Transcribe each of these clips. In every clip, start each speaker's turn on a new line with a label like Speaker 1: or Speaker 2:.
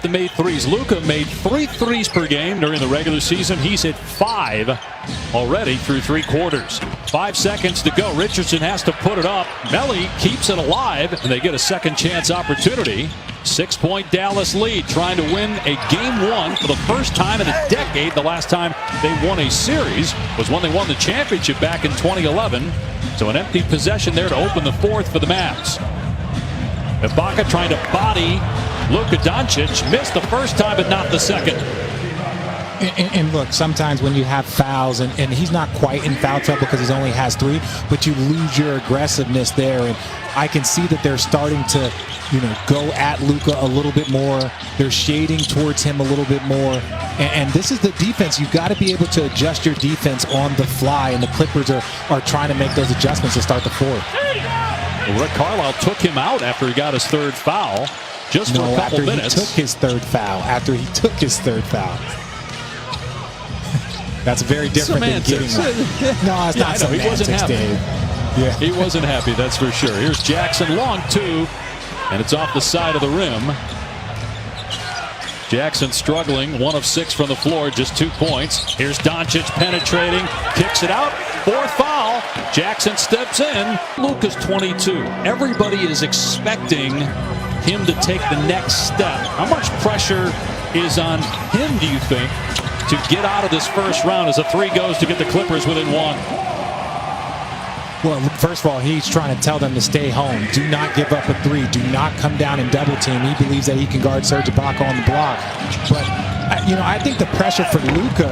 Speaker 1: The made threes. Luka made 3 threes per game during the regular season. He's hit 5 already through 3 quarters. 5 seconds to go. Richardson has to put it up. Melly keeps it alive, and they get a second chance opportunity. 6-point Dallas lead, trying to win a game 1 for the first time in a decade. The last time they won a series was when they won the championship back in 2011. So an empty possession there to open the 4th for the Mavs. Ibaka trying to body Luka Doncic. Missed the first time, but not the second.
Speaker 2: And look, sometimes when you have fouls, and he's not quite in foul trouble because he only has 3, but you lose your aggressiveness there. And I can see that they're starting to, go at Luka a little bit more. They're shading towards him a little bit more. And this is the defense. You've got to be able to adjust your defense on the fly. And the Clippers are trying to make those adjustments to start the 4th.
Speaker 1: Rick Carlisle took him out after he got his 3rd foul. Just for a couple minutes.
Speaker 2: After he took his 3rd foul. After he took his 3rd foul. That's very different than getting one. No, it's not semantics,
Speaker 1: he wasn't happy.
Speaker 2: Dave. Yeah.
Speaker 1: He wasn't happy, that's for sure. Here's Jackson, long 2, and it's off the side of the rim. Jackson struggling, 1 of 6 from the floor, just 2 points. Here's Doncic penetrating, kicks it out, 4th foul. Jackson steps in. Luka's 22. Everybody is expecting him to take the next step. How much pressure is on him, do you think, to get out of this first round as a 3 goes to get the Clippers within 1?
Speaker 2: Well, first of all, he's trying to tell them to stay home. Do not give up a 3. Do not come down and double team. He believes that he can guard Serge Ibaka on the block. But, I think the pressure for Luka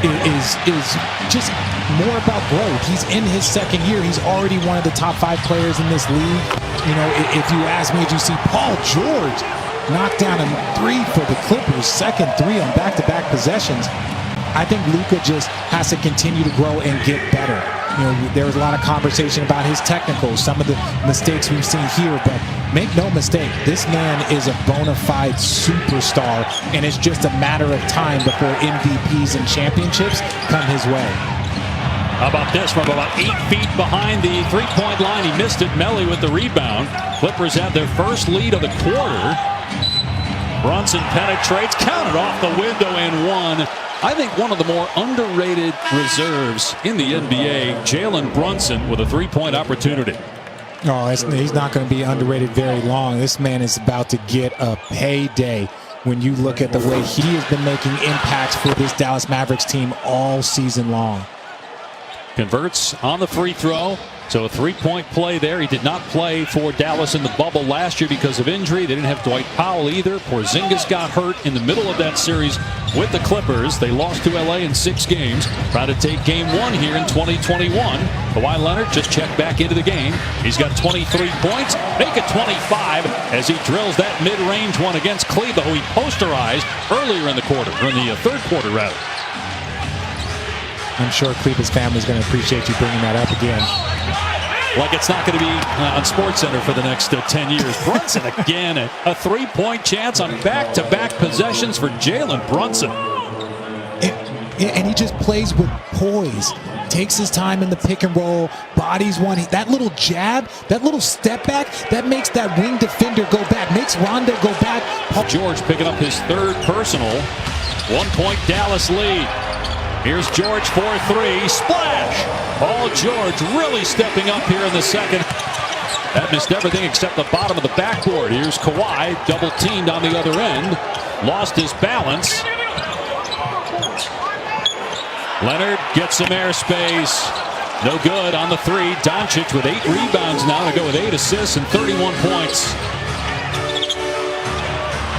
Speaker 2: is just more about growth. He's in his 2nd year. He's already one of the top 5 players in this league. If you ask me, did you see Paul George knock down a 3 for the Clippers, 2nd 3 on back-to-back possessions? I think Luka just has to continue to grow and get better. There was a lot of conversation about his technicals, some of the mistakes we've seen here, but make no mistake, this man is a bona fide superstar, and it's just a matter of time before MVPs and championships come his way.
Speaker 1: How about this? From about 8 feet behind the 3-point line, he missed it. Melly with the rebound. Clippers have their first lead of the quarter. Brunson penetrates, counted off the window and 1. I think one of the more underrated reserves in the NBA, Jalen Brunson, with a 3-point opportunity.
Speaker 2: Oh, he's not going to be underrated very long. This man is about to get a payday when you look at the way he has been making impacts for this Dallas Mavericks team all season long.
Speaker 1: Converts on the free throw. So a 3-point play there. He did not play for Dallas in the bubble last year because of injury. They didn't have Dwight Powell either. Porzingis got hurt in the middle of that series with the Clippers. They lost to LA in 6 games. Trying to take game 1 here in 2021. Kawhi Leonard just checked back into the game. He's got 23 points. Make it 25 as he drills that mid-range one against Kleba, who he posterized earlier in the quarter, or in the 3rd quarter rather.
Speaker 2: I'm sure Kleba's family is going to appreciate you bringing that up again.
Speaker 1: Like it's not going to be on SportsCenter for the next 10 years. Brunson again, a 3-point chance on back-to-back possessions for Jalen Brunson.
Speaker 2: And he just plays with poise. Takes his time in the pick and roll, bodies one. That little jab, that little step back, that makes that wing defender go back, makes Rondo go back.
Speaker 1: George picking up his 3rd personal. 1-point Dallas lead. Here's George for 3. Splash! Paul George really stepping up here in the 2nd. That missed everything except the bottom of the backboard. Here's Kawhi, double teamed on the other end. Lost his balance. Leonard gets some airspace. No good on the 3. Doncic with 8 rebounds now to go with 8 assists and 31 points.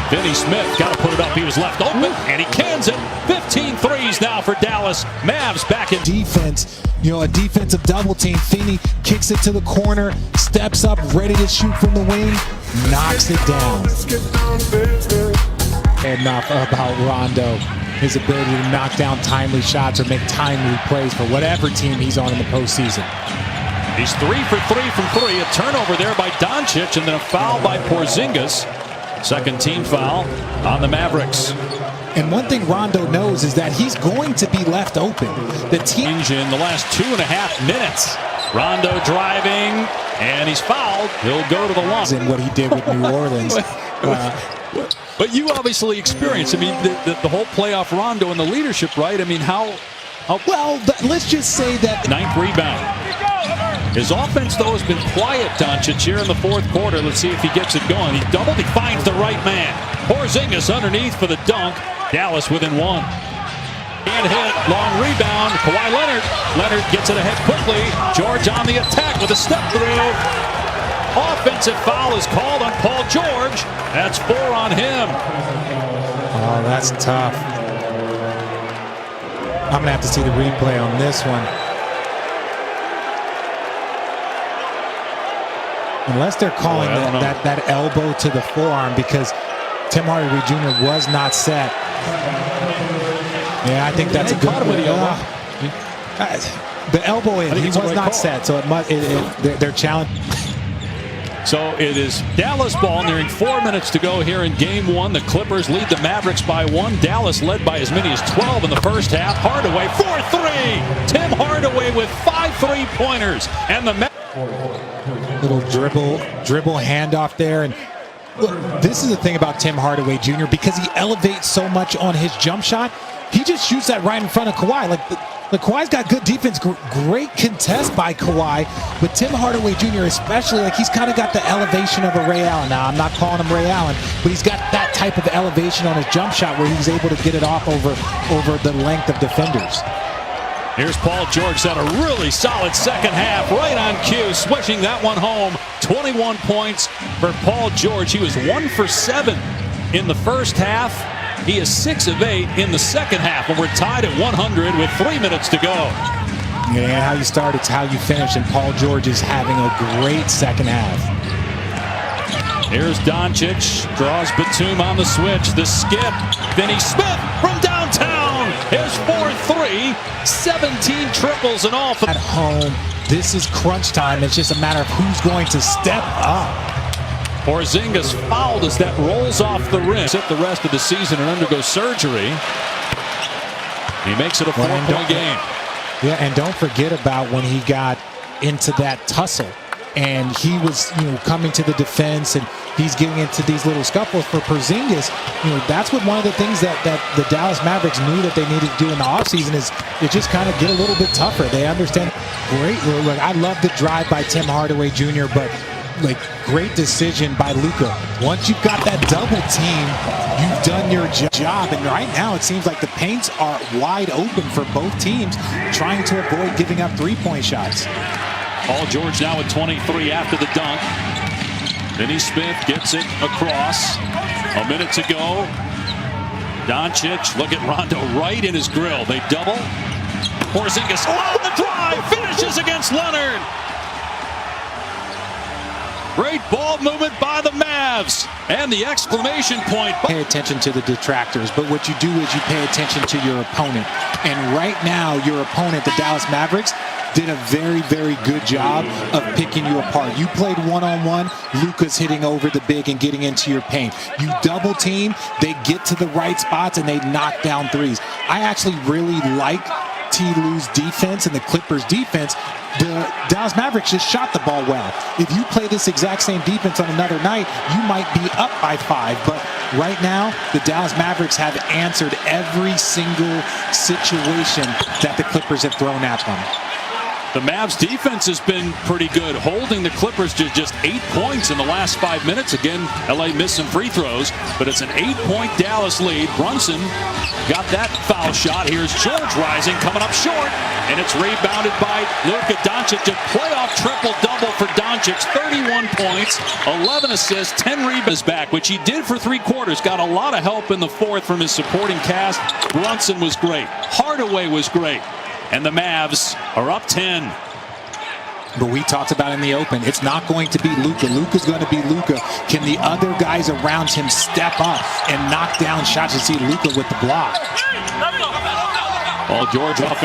Speaker 1: Finney Smith got to put it up. He was left open, and he cans it. 15 threes now for Dallas. Mavs back in
Speaker 2: defense. A defensive double team. Finney kicks it to the corner, steps up, ready to shoot from the wing, knocks it down. Enough about Rondo. His ability to knock down timely shots or make timely plays for whatever team he's on in the postseason.
Speaker 1: He's 3 for 3 from 3. A turnover there by Doncic, and then a foul by Porzingis. 2nd team foul on the Mavericks.
Speaker 2: And one thing Rondo knows is that he's going to be left open. The team
Speaker 1: in the last 2.5 minutes. Rondo driving, and he's fouled. He'll go to the line.
Speaker 2: And what he did with New Orleans.
Speaker 1: But you obviously experienced, I mean, the whole playoff rondo and the leadership, right? I mean,
Speaker 2: well, let's just say that.
Speaker 1: Ninth rebound. His offense, though, has been quiet, Doncic, here in the fourth quarter. Let's see if he gets it going. He doubled, he finds the right man. Porzingis underneath for the dunk. Dallas within one. And hit, long rebound. Kawhi Leonard. Leonard gets it ahead quickly. George on the attack with a step through. Offensive foul is called on Paul George. That's 4 on him.
Speaker 2: Oh, that's tough. I'm going to have to see the replay on this one. Unless they're calling that elbow to the forearm, because Tim Hardaway Jr. was not set. Yeah, I think that's a good one. The elbow in, he was not set, so they're challenged.
Speaker 1: So it is Dallas ball, nearing 4 minutes to go here in game one. The Clippers lead the Mavericks by 1. Dallas led by as many as 12 in the first half. Hardaway, 4-3. Tim Hardaway with 5 3-pointers. And the
Speaker 2: little dribble handoff there. And look, this is the thing about Tim Hardaway Jr. because he elevates so much on his jump shot. He just shoots that right in front of Kawhi. Like the Kawhi's got good defense, great contest by Kawhi, but Tim Hardaway Jr. especially, like he's kind of got the elevation of a Ray Allen. Now, I'm not calling him Ray Allen, but he's got that type of elevation on his jump shot where he's able to get it off over the length of defenders.
Speaker 1: Here's Paul George, had a really solid second half, right on cue, swishing that one home. 21 points for Paul George. He was 1 for 7 in the first half. He is 6 of 8 in the second half, and we're tied at 100 with 3 minutes to go.
Speaker 2: Yeah, how you start, it's how you finish, and Paul George is having a great second half.
Speaker 1: Here's Doncic, draws Batum on the switch, the skip. Vinny Smith from downtown. Here's 4-3, 17 triples and all.
Speaker 2: At home, this is crunch time. It's just a matter of who's going to step up.
Speaker 1: Porzingis fouled as that rolls off the rim. Sit the rest of the season and undergo surgery. He makes it a 4-point game.
Speaker 2: Yeah, and don't forget about when he got into that tussle and he was, coming to the defense and he's getting into these little scuffles for Porzingis. That's what one of the things that the Dallas Mavericks knew that they needed to do in the offseason is it just kind of get a little bit tougher. They understand. Great. Look, I love the drive by Tim Hardaway Jr., but great decision by Luka. Once you've got that double team, you've done your job. And right now, it seems like the paints are wide open for both teams, trying to avoid giving up three-point shots.
Speaker 1: Paul George now at 23 after the dunk. Vinny Smith gets it across. A minute to go. Doncic, look at Rondo right in his grill. They double. Porzingis on the drive, finishes against Leonard. Great ball movement by the Mavs. And the exclamation point.
Speaker 2: Pay attention to the detractors, but what you do is you pay attention to your opponent. And right now, your opponent, the Dallas Mavericks, did a very, very good job of picking you apart. You played one-on-one, Luka's hitting over the big and getting into your paint. You double team, they get to the right spots and they knock down threes. I actually really like T. Lue's defense and the Clippers' defense. The Dallas Mavericks just shot the ball well. If you play this exact same defense on another night, you might be up by 5. But right now, the Dallas Mavericks have answered every single situation that the Clippers have thrown at them.
Speaker 1: The Mavs defense has been pretty good, holding the Clippers to just 8 points in the last 5 minutes. Again, LA missed some free throws, but it's an 8-point Dallas lead. Brunson got that foul shot. Here's George rising, coming up short, and it's rebounded by Luka Doncic. A playoff triple-double for Doncic, 31 points, 11 assists, 10 rebounds back, which he did for 3 quarters. Got a lot of help in the fourth from his supporting cast. Brunson was great. Hardaway was great. And the Mavs are up 10.
Speaker 2: But we talked about in the open, it's not going to be Luka. Luka's going to be Luka. Can the other guys around him step up and knock down shots? You see Luka with the block.
Speaker 1: Paul George offense.